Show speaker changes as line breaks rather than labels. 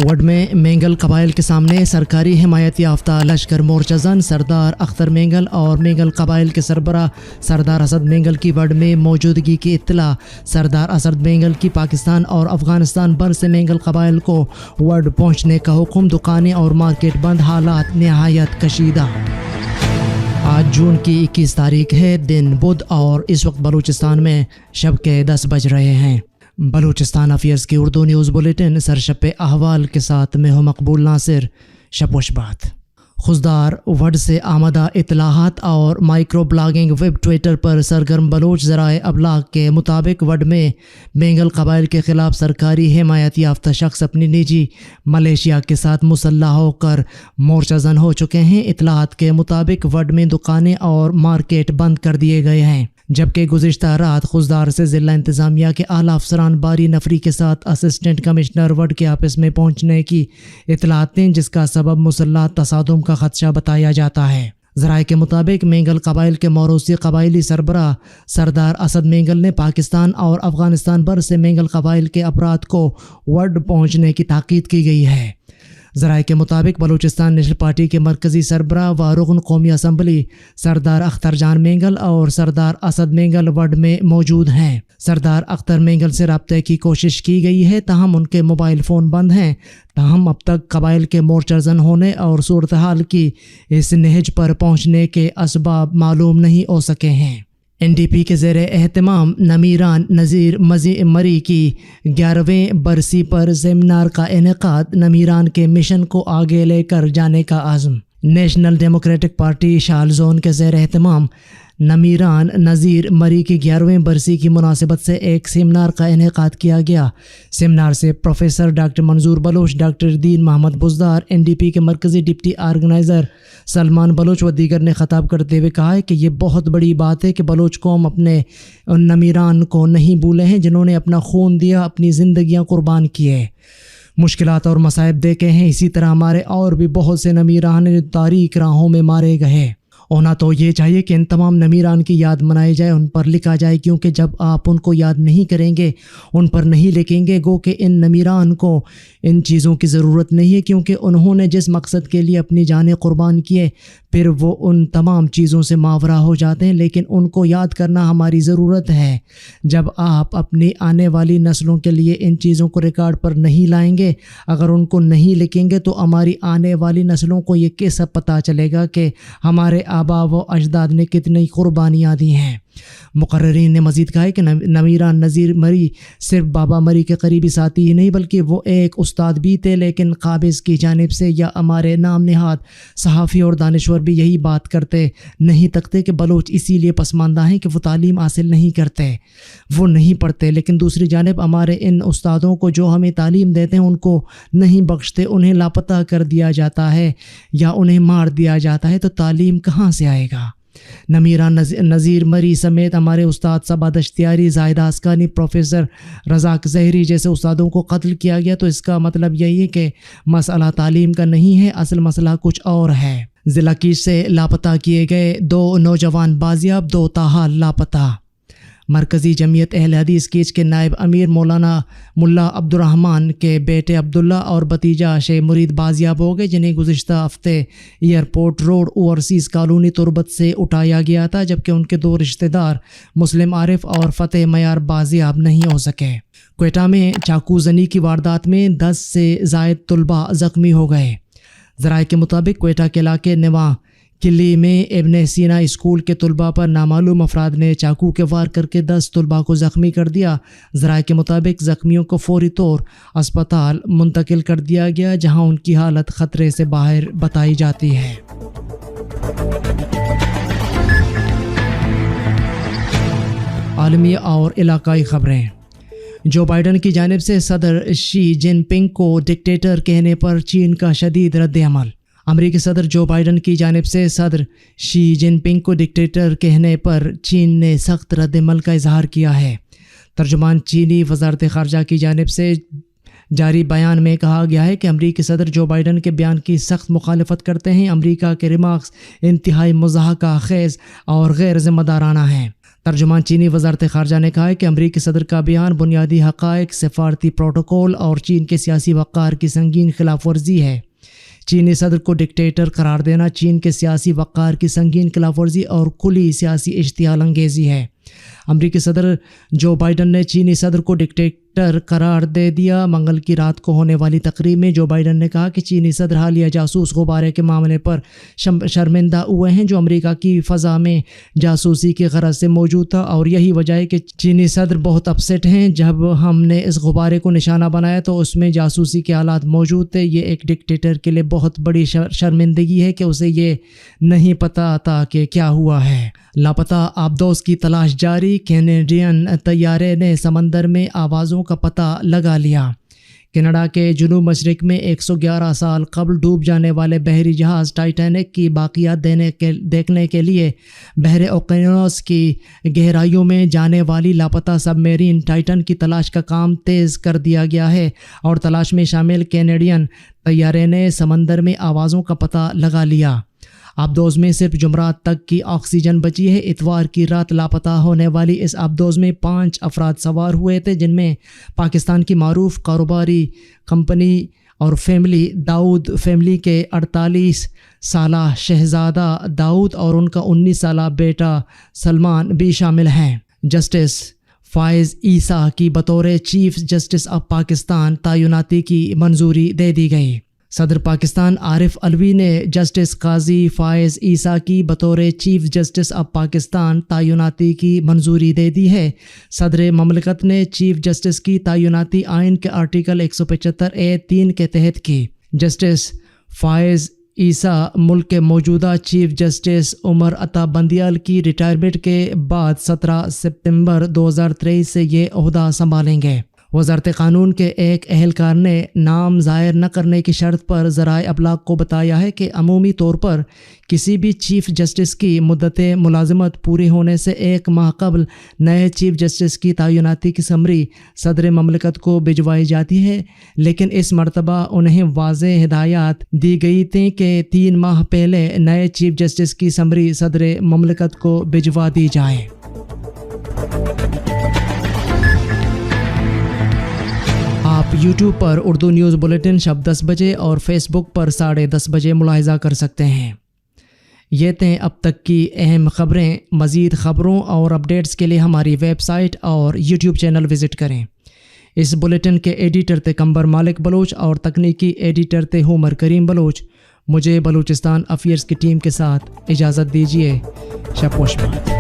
Would میں مینگل قبائل کے سامنے سرکاری حمایت یافتہ لشکر مورچہ زن سردار اختر مینگل اور مینگل قبائل کے سربراہ سردار اسد مینگل کی وڈ میں موجودگی کی اطلاع۔ سردار اسد مینگل کی پاکستان اور افغانستان بھر سے مینگل قبائل کو وڈ پہنچنے کا حکم، دکانیں اور مارکیٹ بند، حالات نہایت کشیدہ۔ آج جون کی 21 تاریخ ہے، دن بدھ، اور اس وقت بلوچستان میں شب کے 10 بج رہے ہیں۔ بلوچستان افیئرز کی اردو نیوز بلیٹن سرشپ احوال کے ساتھ میں ہوں مقبول ناصر۔ شب وش بات۔ خضدار وڈ سے آمدہ اطلاعات اور مائکرو بلاگنگ ویب ٹویٹر پر سرگرم بلوچ ذرائع ابلاغ کے مطابق وڈ میں مینگل قبائل کے خلاف سرکاری حمایت یافتہ شخص اپنی نجی ملیشیا کے ساتھ مسلح ہو کر مورچہ زن ہو چکے ہیں۔ اطلاعات کے مطابق وڈ میں دکانیں اور مارکیٹ بند کر دیے گئے ہیں، جبکہ گزشتہ رات خضدار سے ضلع انتظامیہ کے اعلیٰ افسران باری نفری کے ساتھ اسسٹنٹ کمشنر وڈ کے آفس میں پہنچنے کی اطلاعات دیں، جس کا سبب مسلح تصادم کا خدشہ بتایا جاتا ہے۔ ذرائع کے مطابق مینگل قبائل کے موروثی قبائلی سربراہ سردار اسد مینگل نے پاکستان اور افغانستان بھر سے مینگل قبائل کے افراد کو وڈ پہنچنے کی تاکید کی گئی ہے۔ ذرائع کے مطابق بلوچستان نیشنل پارٹی کے مرکزی سربراہ و رکن قومی اسمبلی سردار اختر جان مینگل اور سردار اسد مینگل وڈ میں موجود ہیں۔ سردار اختر مینگل سے رابطے کی کوشش کی گئی ہے، تاہم ان کے موبائل فون بند ہیں۔ تاہم اب تک قبائل کے مورچہ زن ہونے اور صورتحال کی اس نہج پر پہنچنے کے اسباب معلوم نہیں ہو سکے ہیں۔ NDP کے زیر اہتمام نمیران نذیر مری کی 11ویں برسی پر سیمینار کا انعقاد۔ نمیران کے مشن کو آگے لے کر جانے کا عزم۔ نیشنل ڈیموکریٹک پارٹی شال زون کے زیر اہتمام نمیران نذیر مری کی 11ویں برسی کی مناسبت سے ایک سیمینار کا انعقاد کیا گیا۔ سیمینار سے پروفیسر ڈاکٹر منظور بلوچ، ڈاکٹر دین محمد بزدار، NDP کے مرکزی ڈپٹی آرگنائزر سلمان بلوچ و دیگر نے خطاب کرتے ہوئے کہا ہے کہ یہ بہت بڑی بات ہے کہ بلوچ قوم اپنے ان نمیران کو نہیں بھولے ہیں جنہوں نے اپنا خون دیا، اپنی زندگیاں قربان کیے، مشکلات اور مصائب دیکھے ہیں۔ اسی طرح ہمارے اور بھی بہت سے نمیران ہیں جو تاریک راہوں میں مارے گئے۔ ہونا تو یہ چاہیے کہ ان تمام نمیران کی یاد منائی جائے، ان پر لکھا جائے، کیونکہ جب آپ ان کو یاد نہیں کریں گے، ان پر نہیں لکھیں گے، گو کہ ان نمیران کو ان چیزوں کی ضرورت نہیں ہے، کیونکہ انہوں نے جس مقصد کے لیے اپنی جانیں قربان کیے پھر وہ ان تمام چیزوں سے ماورا ہو جاتے ہیں، لیکن ان کو یاد کرنا ہماری ضرورت ہے۔ جب آپ اپنی آنے والی نسلوں کے لیے ان چیزوں کو ریکارڈ پر نہیں لائیں گے، اگر ان کو نہیں لکھیں گے، تو ہماری آنے والی نسلوں کو یہ کیسا پتہ چلے گا کہ ہمارے آبا و اجداد نے کتنی قربانیاں دی ہیں۔ مقررین نے مزید کہا ہے کہ نمیران نذیر مری صرف بابا مری کے قریبی ساتھی ہی نہیں بلکہ وہ ایک استاد بھی تھے، لیکن قابض کی جانب سے یا ہمارے نام نہاد صحافی اور دانشور بھی یہی بات کرتے نہیں تکتے کہ بلوچ اسی لیے پسماندہ ہیں کہ وہ تعلیم حاصل نہیں کرتے، وہ نہیں پڑھتے، لیکن دوسری جانب ہمارے ان استادوں کو جو ہمیں تعلیم دیتے ہیں ان کو نہیں بخشتے، انہیں لاپتہ کر دیا جاتا ہے یا انہیں مار دیا جاتا ہے، تو تعلیم کہاں سے آئے گا؟ نمیران نذیر مری سمیت ہمارے استاد صبا دشتیاری، زاہد اسکانی، پروفیسر رزاق زہری جیسے استادوں کو قتل کیا گیا، تو اس کا مطلب یہی ہے کہ مسئلہ تعلیم کا نہیں ہے، اصل مسئلہ کچھ اور ہے۔ ضلع کیش سے لاپتہ کیے گئے 2 نوجوان بازیاب، 2 تاحال لاپتہ۔ مرکزی جمعیت اہل حدیث کیچ کے نائب امیر مولانا ملا عبد الرحمن کے بیٹے عبداللہ اور بھتیجا شیخ مرید بازیاب ہو گئے، جنہیں گزشتہ ہفتے ایئرپورٹ روڈ اوورسیز کالونی تربت سے اٹھایا گیا تھا، جبکہ ان کے 2 رشتہ دار مسلم عارف اور فتح معیار بازیاب نہیں ہو سکے۔ کوئٹہ میں چاقو زنی کی واردات میں 10 سے زائد طلباء زخمی ہو گئے۔ ذرائع کے مطابق کوئٹہ کے علاقے نواں قلی میں ابن سینا اسکول کے طلباء پر نامعلوم افراد نے چاقو کے وار کر کے 10 طلباء کو زخمی کر دیا۔ ذرائع کے مطابق زخمیوں کو فوری طور اسپتال منتقل کر دیا گیا، جہاں ان کی حالت خطرے سے باہر بتائی جاتی ہے۔ عالمی اور علاقائی خبریں۔ جو بائیڈن کی جانب سے صدر شی جن پنگ کو ڈکٹیٹر کہنے پر چین کا شدید رد عمل۔ امریکی صدر جو بائیڈن کی جانب سے صدر شی جن پنگ کو ڈکٹیٹر کہنے پر چین نے سخت رد عمل کا اظہار کیا ہے۔ ترجمان چینی وزارت خارجہ کی جانب سے جاری بیان میں کہا گیا ہے کہ امریکی صدر جو بائیڈن کے بیان کی سخت مخالفت کرتے ہیں۔ امریکہ کے ریمارکس انتہائی مضحکہ خیز اور غیر ذمہ دارانہ ہیں۔ ترجمان چینی وزارت خارجہ نے کہا ہے کہ امریکی صدر کا بیان بنیادی حقائق، سفارتی پروٹوکول اور چین کے سیاسی وقار کی سنگین خلاف ورزی ہے۔ چینی صدر کو ڈکٹیٹر قرار دینا چین کے سیاسی وقار کی سنگین خلاف ورزی اور کھلی سیاسی اشتعال انگیزی ہے۔ امریکی صدر جو بائیڈن نے چینی صدر کو ڈکٹیٹر قرار دے دیا۔ منگل کی رات کو ہونے والی تقریب میں جو بائیڈن نے کہا کہ چینی صدر حالیہ جاسوس غبارے کے معاملے پر شرمندہ ہوئے ہیں جو امریکہ کی فضا میں جاسوسی کی غرض سے موجود تھا، اور یہی وجہ ہے کہ چینی صدر بہت اپسیٹ ہیں۔ جب ہم نے اس غبارے کو نشانہ بنایا تو اس میں جاسوسی کے آلات موجود تھے۔ یہ ایک ڈکٹیٹر کے لیے بہت بڑی شرمندگی ہے کہ اسے یہ نہیں پتہ تھا کہ کیا ہوا ہے۔ لاپتہ آبدوز کی تلاش جاری۔ کینیڈین طیارے نے سمندر میں آوازوں کا پتہ لگا لیا۔ کینیڈا کے جنوب مشرق میں 111 سال قبل ڈوب جانے والے بحری جہاز ٹائٹینک کی باقیات دیکھنے کے لیے بحر اوقیانوس کی گہرائیوں میں جانے والی لاپتہ سب میرین ٹائٹن کی تلاش کا کام تیز کر دیا گیا ہے، اور تلاش میں شامل کینیڈین طیارے نے سمندر میں آوازوں کا پتہ لگا لیا۔ آبدوز میں صرف جمعرات تک کی آکسیجن بچی ہے۔ اتوار کی رات لاپتہ ہونے والی اس آبدوز میں 5 افراد سوار ہوئے تھے، جن میں پاکستان کی معروف کاروباری کمپنی اور فیملی داؤد فیملی کے 48 سالہ شہزادہ داؤد اور ان کا 19 سالہ بیٹا سلمان بھی شامل ہیں۔ جسٹس فائز عیسیٰ کی بطور چیف جسٹس آف پاکستان تعیناتی کی منظوری دے دی گئی۔ صدر پاکستان عارف علوی نے جسٹس قاضی فائز عیسیٰ کی بطور چیف جسٹس آف پاکستان تعیناتی کی منظوری دے دی ہے۔ صدر مملکت نے چیف جسٹس کی تعیناتی آئین کے آرٹیکل 175(a)(3) کے تحت کی۔ جسٹس فائز عیسیٰ ملک کے موجودہ چیف جسٹس عمر عطا بندیال کی ریٹائرمنٹ کے بعد 17 ستمبر 2023 سے یہ عہدہ سنبھالیں گے۔ وزارت قانون کے ایک اہلکار نے نام ظاہر نہ کرنے کی شرط پر ذرائع ابلاغ کو بتایا ہے کہ عمومی طور پر کسی بھی چیف جسٹس کی مدت ملازمت پوری ہونے سے 1 ماہ قبل نئے چیف جسٹس کی تعیناتی کی سمری صدر مملکت کو بھجوائی جاتی ہے، لیکن اس مرتبہ انہیں واضح ہدایات دی گئی تھیں کہ 3 ماہ پہلے نئے چیف جسٹس کی سمری صدر مملکت کو بھجوا دی جائے۔ آپ یوٹیوب پر اردو نیوز بلیٹن شب 10 بجے اور فیس بک پر 10:30 بجے ملاحظہ کر سکتے ہیں۔ یہ تھیں اب تک کی اہم خبریں۔ مزید خبروں اور اپڈیٹس کے لیے ہماری ویب سائٹ اور یوٹیوب چینل وزٹ کریں۔ اس بلیٹن کے ایڈیٹر تھے قمبر مالک بلوچ اور تکنیکی ایڈیٹر تھے عمر کریم بلوچ۔ مجھے بلوچستان افیئرز کی ٹیم کے ساتھ اجازت دیجیے۔ شب خوش باد۔